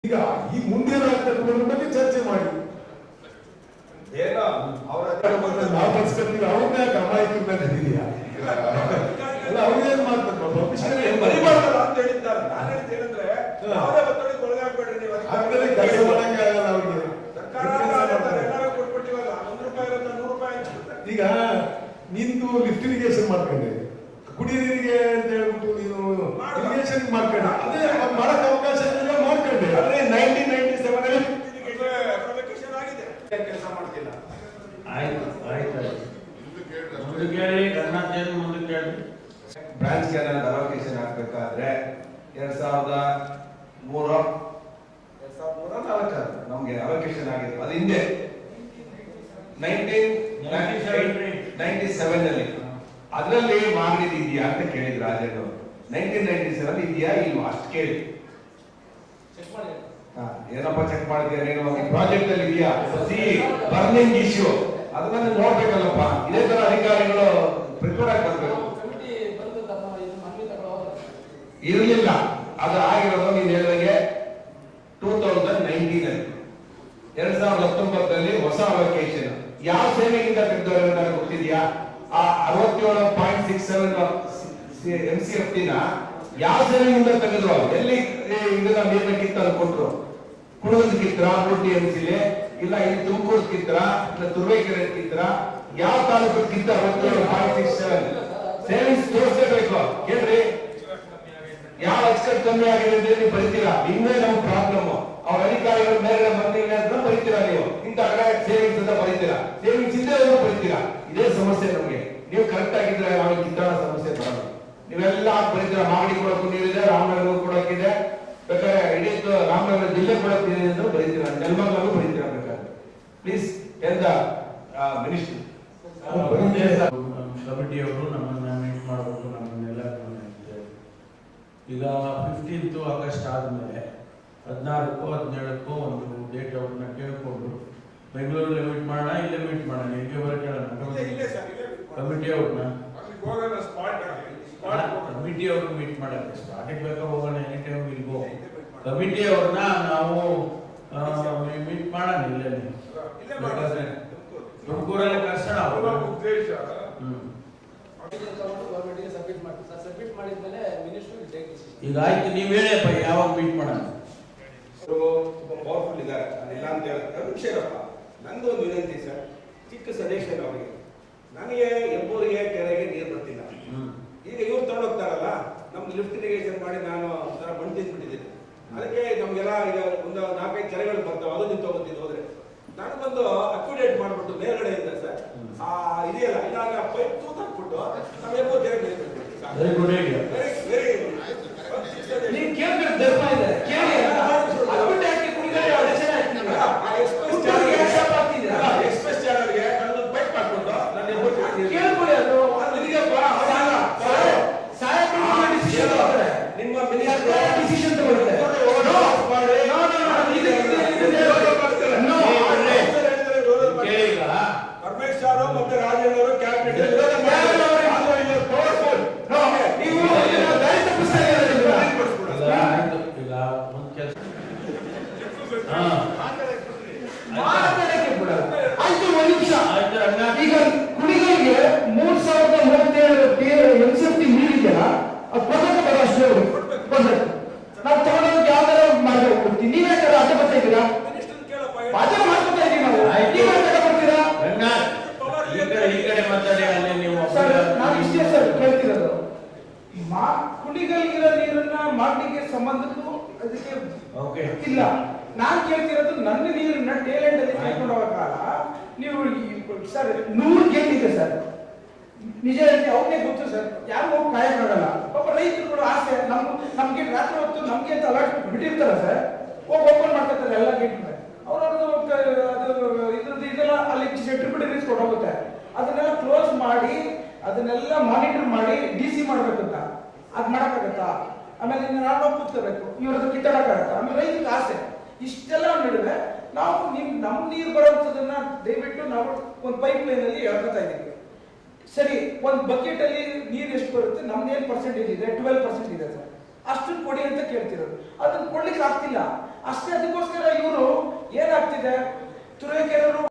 ಈಗ ಈ ಮುಂದೇನಾಗ್ತದೆ ಬಗ್ಗೆ ಚರ್ಚೆ ಮಾಡಿ ಏನೋ ಅವರ ನಾವು ಪರಿಸ್ಕೊತೀವಿ ಅವ್ರನ್ನ ಅಮಾಯಕರ ಮೇಲೆ ಇದೆಯಾ ಅಲ್ಲ ಅವ್ರೇನ್ ಮಾಡ್ತಾರೆ ಬರಿಬಾರ್ದಲ್ಲ ಅಂತ ಹೇಳಿದ್ದಾರೆ. ನಾನು ಹೇಳಿದ್ದು ಏನಂದ್ರೆ ಯಾವುದೇ ಒತ್ತಡಕ್ಕೆ ಒಳಗಾಗಬೇಡ್ರಿ ನೀವು ಆದ್ಮೇಲೆ ಕೆಲಸ ಮಾಡಂಗೆ ಆಗಲ್ಲ ಅವ್ರಿಗೆ. ಸರ್ಕಾರ ಎಲ್ಲರೂ ಕೊಟ್ಬಿಟ್ಟಿವಾಗ 1 ರೂಪಾಯಿ ಇರುತ್ತೆ 100 ರೂಪಾಯಿ ಹಂಚ್ಬಿಡ್ತಾರೆ. ಈಗ ನಿಂದು ಲಿಫ್ಟ್ ಇರಿಗೇಷನ್ ಮಾಡ್ಕೊಂಡೆ ಕುಡಿಯ ನೀರಿಗೆ ಅಂತ ಹೇಳ್ಬಿಟ್ಟು ನೀನು ಇರಿಗೇಷನ್ ಮಾಡ್ಕೊಂಡೆ ಅದೇ ಮಾಡಕ್ ಅವಕಾಶ ಇಲ್ಲ ಮಾಡ್ಕೊಂಡೆ ಅದೇ 1997 ಪ್ರೊವೊಕೇಶನ್ ಆಗಿದೆ ಕೆಲಸ ಮಾಡ್ತಿಲ್ಲ. ಬ್ರಾಂಚ್ ಕ್ಯಾನಲ್ ಅಲೋಕೇಶನ್ ಆಗ್ಬೇಕಾದ್ರೆ 2003 ನಮ್ಗೆ ಅಲೋಕೇಶನ್ ಆಗಿದೆ. ಅದು ಹಿಂದೆ 1997 ನಲ್ಲಿ ಅದರಲ್ಲಿ ಮಾಗಡಿದ್ ಇದೆಯಾ ಅಂತ ಕೇಳಿದ್ರು ರಾಜೇಂದ್ರ. 1997 ಇದೆಯಾ ಇಲ್ವಾ ಅಷ್ಟು ಕೇಳಿ. ಏನಪ್ಪ ಚೆಕ್ ಮಾಡಿದ್ಯಾ ನೀನು? ಪ್ರಾಜೆಕ್ಟ್ ಅಲ್ಲಿ ಇದೆಯಾ ಬರ್ನಿಂಗ್ ಇಶ್ಯೂ ಅದನ್ನ ನೋಡ್ಬೇಕಲ್ಲಪ್ಪ. ಇದೇ ತರ ಅಧಿಕಾರಿಗಳು ಪ್ರಿಪೇರ್ ಆಗಿ ಬರ್ಬೇಕು. ಇರಲಿಲ್ಲ ಅದು ಆಗಿರೋದು ನೀನ್ ಹೇಳಿದಾಗೆ 2019 ಅಲ್ಲಿ 2019 ಹೊಸ ಅಲೋಕೇಶನ್ ಯಾವ ಸೇವೆಗಿಂತ ತೆಗೆದವರು ನನಗೆ ಗೊತ್ತಿದ್ಯಾ? ಆ 67.67 MCFT ನ ಯಾವ ಸೇವೆಗಿಂತ ತೆಗೆದ್ರು? ಎಲ್ಲಿ ಇದನ್ನ ನೀರ್ಬೇಕಿತ್ತು ಅದು ಕೊಟ್ರು? ಕುಣದ ಕಿತ್ರ TMC ಇಲ್ಲ ಇಲ್ಲಿ ತುಮಕೂರು ಕಿತ್ರ ಇಲ್ಲ ತುರುವೇಕೆರೆ ಕಿತ್ರ ಯಾವ ತಾಲೂಕು ಕಿತ್ತ 67.67 ಸೇವಿಂಗ್ಸ್ ತೋರಿಸಬೇಕು. ಕೇಳ್ರಿ, ಯಾವ ಅಚ್ಚುಕಟ್ಟು ಕಮ್ಮಿ ಆಗಿದೆ ಅಂತ ನೀವು ಬರೀತೀರಾ? ಇನ್ನೇ ನಮ್ಮ ಪ್ರಾಬ್ಲಮ್. ಅವ್ರ ಅಧಿಕಾರಿಗಳ ಮೇಲೆ ಬರ್ತೀವಿ ಅಂತ ಬರೀತೀರಾ ನೀವು. ಇಂಥ ಸೇವಿಂಗ್ಸ್ ಅಂತ ಬರೀತೀರಾ, ಸೇವಿಂಗ್ಸ್ ಇದ್ದೇ ಬರೀತೀರಾ. ಇದೇ ಸಮಸ್ಯೆ ನಮ್ಗೆ. ನೀವು ಕರೆಕ್ಟ್ ಆಗಿದ್ರೆ ನಮಗೆ ಕಿತ್ತಾಡ ಸಮಸ್ಯೆ ಬರಲ್ಲ. ನೀವೆಲ್ಲ ಬರೀತೀರಾ. ಮಾಗಡಿ ಕೊಡಕ್ಕೂ ನೀರಿದೆ, ರಾಮನಗರ ಕೊಡಕ್ಕಿದೆ, ಬೇಕಾದ್ರೆ ಇಡೀ ರಾಮನಗರ ಜಿಲ್ಲೆ ಕೊಡಕ್ ನೀರಿದೆ ಅಂತ ಬರೀತೀರಾ. ನೆಲಮಂಗಲೂ ಬರೀತೀರಾ ಬೇಕಾದ್ರೆ. ಪ್ಲೀಸ್ ಎಂದ ಮಿನಿಸ್ಟರ್ ಕಮಿಟಿಯವರು ನಮ್ಮನ್ನ ಮೀಟ್ ಮಾಡಬೇಕು. ನಮ್ಮನ್ನೆಲ್ಲ ಈಗ 15th ಆಗಸ್ಟ್ ಆದಮೇಲೆ 16ಕ್ಕೋ 17ಕ್ಕೋ ಒಂದು ಡೇಟ್ ಅವ್ರನ್ನ ಕೇಳ್ಕೊಂಡು ಬೆಂಗಳೂರಲ್ಲಿ ಮೀಟ್ ಮಾಡೋಣ, ಇಲ್ಲೇ ಮೀಟ್ ಮಾಡೋಣ, ಹೇಗೆ ಕೇಳೋಣ ಕಮಿಟಿ ಅವ್ರನ್ನ ಮೀಟ್ ಮಾಡಕ್ಕೆ ಸ್ಟಾರ್ಟಿಂಗ್ ಬೇಕಾ ಹೋಗೋಣ, ಎನಿ ಟೈಮ್ ಇಲ್ಗೋ ಕಮಿಟಿ ಅವ್ರನ್ನ ನಾವು ಮೀಟ್ ಮಾಡೋಣ. ಇಲ್ಲೇ ತುಮಕೂರಲ್ಲಿ ಕರ್ಸೋಣ. ಈಗ ಆಯ್ತು, ನೀವ್ ಹೇಳಿಯಪ್ಪ ಯಾವಾಗ ಮೀಟ್ ಮಾಡೋಣ. ಪವರ್ಫುಲ್ ಇದ್ದಾರೆ ಇಲ್ಲ ಅಂತ ಹೇಳಪ್ಪ. ನಂದು ಒಂದು ವಿನಂತಿ ಸರ್, ಚಿಕ್ಕ ಸಜೆಷನ್ ಅವರಿಗೆ. ನನಗೆ ಎಬ್ಬೂರಿಗೆ ಕೆರೆಗೆ ನೀರು ಬರ್ತಿಲ್ಲ. ಈಗ ಇವ್ರು ತಗೊಂಡೋಗ್ತಾರಲ್ಲ, ನಮ್ದು ಲಿಫ್ಟ್ ಇರಿಗೇಷನ್ ಮಾಡಿ ನಾನು ಒಂಥರ ಮಣ್ಣು ತಿಂದ್ಬಿಟ್ಟಿದ್ದೀನಿ. ಅದಕ್ಕೆ ನಮ್ಗೆಲ್ಲ ಈಗ ಒಂದು 4-5 ಕೆರೆಗಳು ಬರ್ತಾವೆ. ಅದು ನೀವು ತಗೋತಿದ್ದು ಹೋದ್ರೆ ನನಗೊಂದು ಅಕ್ಯುಡೇಟ್ ಮಾಡ್ಬಿಟ್ಟು ಮೇಲ್ಗಡೆಯಿಂದ ಸರ್ ಇದೆಯಲ್ಲ ಇಲ್ಲ ಪೈಪ್ ತೂತಾಕ್ಬಿಟ್ಟು ನಮ್ಮ ಎಬ್ಬೂರು ಕೆರೆಗೆ ನೀರು ಬರ್ತೀವಿ. ನೀವು ಕೇಳ್ಬೇಕು, ಧರ್ಮ ಇದೆ ಕೇಳಿ. ಎಕ್ಸ್ಪ್ರೆಸ್ ಚಾನಲ್ಗೆ ನನ್ನದು ಪೈಪ್ ಹಾಕ್ಬಿಟ್ಟು ನನ್ನ ಎಬ್ಬೂರು ಕೇಳ್ಕೊಳ್ಳಿ. ಅದು ನಿಮ್ಮ ಡಿಸಿಷನ್ ತಗೊಳ್ಳುತ್ತೆ. ಪರಮೇಶ್ವರ ಮತ್ತೆ ರಾಜೇಂದ್ರ ಕ್ಯಾಬಿನೆಟ್ ಈಗ ಕುಡಿಗಳಿಗೆ 3037 MCFT ನೀರಿದೆಯಲ್ಲ, ಅದು ಕೊಡಕ್ಕೆ ಬರೋ ಅಷ್ಟೇ ಕೊಡ್ಬೇಕು. ನಾವು ತಗೊಂಡೋಗಿ ಯಾವ್ದಾರ ಮಾಡ್ಬೇಕು ಹೋಗ್ತೀವಿ. ನೀವೇ ಅಡ್ಡ ಬರ್ತಾ ಇದ್ದೀರಾ? ಅಡ್ಡ ಮಾಡ್ಕೊತಾ ಇದೀವಿ ನಾವು. ನೀವೇ ಅಡ್ಡ ಬರ್ತೀರಾ? ಸರ್, ನಾನು ಇಷ್ಟೇ ಸರ್ ಕೇಳ್ತಿರೋದು. ಕುಡಿಗಳಿಗಿರೋ ನೀರನ್ನ ಮಾಗಡಿಗೆ ಸಂಬಂಧಕ್ಕೂ ಅದಕ್ಕೆ ಇಲ್ಲ. ನಾನ್ ಕೇಳ್ತಿರೋದು ನನ್ನ ನೀರನ್ನ ಟೇಲೆಂಟ್ ಅಲ್ಲಿ ಕರ್ಕೊಂಡು ಹೋಗೋ ಕಾಲ ನೀವು ಸರ್ 100 ಗೇಟ್ ಇದೆ ಸರ್. ನಿಜ ಹೇಳ್ತಿ, ಅವ್ರಿಗೆ ಗೊತ್ತು ಸರ್, ಯಾರು ಹೋಗಿ ಕಾಯಕ್ಕಾಗಲ್ಲ. ಪಾಪ ರೈತರು ಕೂಡ ಆಸೆ, ನಮ್ಗೆ ರಾತ್ರಿ ಹೊತ್ತು ನಮ್ಗೆ ಅಂತ ಅಲರ್ಟ್ ಬಿಟ್ಟಿರ್ತಾರ ಸರ್, ಹೋಗಿ ಓಪನ್ ಮಾಡ್ಕೊತಾರೆ ಎಲ್ಲ ಗೇಟ್ ಮೇಲೆ. ಅವ್ರದ್ದು ಇದ್ರದ್ದು ಇದೆಲ್ಲ ಅಲ್ಲಿ ಟ್ರಿಬ್ಯೂಟರೀಸ್ ಕೊಡೋಗುತ್ತೆ. ಅದನ್ನೆಲ್ಲ ಕ್ಲೋಸ್ ಮಾಡಿ ಅದನ್ನೆಲ್ಲ ಮಾನಿಟರ್ ಮಾಡಿ DC ಮಾಡ್ಬೇಕಂತ. ಅದ್ ಮಾಡಕ್ಕಾಗತ್ತಾ? ಆಮೇಲೆ ನಾವು ಕೂತ್ಕೋಬೇಕು, ಇವ್ರದ್ದು ಕಿತ್ತಾಡಕ್ಕಾಗತ್ತಾ? ಆಮೇಲೆ ರೈತರಿಗೆ ಆಸೆ. ಇಷ್ಟೆಲ್ಲ ನಡುವೆ ನಾವು ನಮ್ಮ ನೀರು ಬರೋದನ್ನ ದಯವಿಟ್ಟು ನಾವು ಒಂದು ಪೈಪ್ ಲೈನ್ ಅಲ್ಲಿ ಎಳ್ಕೊತಾ ಇದ್ದೀವಿ. ಸರಿ, ಒಂದು ಬಕೆಟ್ ಅಲ್ಲಿ ನೀರು ಎಷ್ಟು ಬರುತ್ತೆ? ನಮ್ದು ಏನು ಪರ್ಸೆಂಟೇಜ್ ಇದೆ? 12% ಇದೆ ಸರ್. ಅಷ್ಟನ್ನು ಕೊಡಿ ಅಂತ ಕೇಳ್ತಿರೋದು. ಅದನ್ನ ಕೊಡ್ಲಿಕ್ಕೆ ಆಗ್ತಿಲ್ಲ. ಅಷ್ಟೇ. ಅದಕ್ಕೋಸ್ಕರ ಇವರು ಏನಾಗ್ತಿದೆ, ತುರುವೇಕೆರೆಯವರು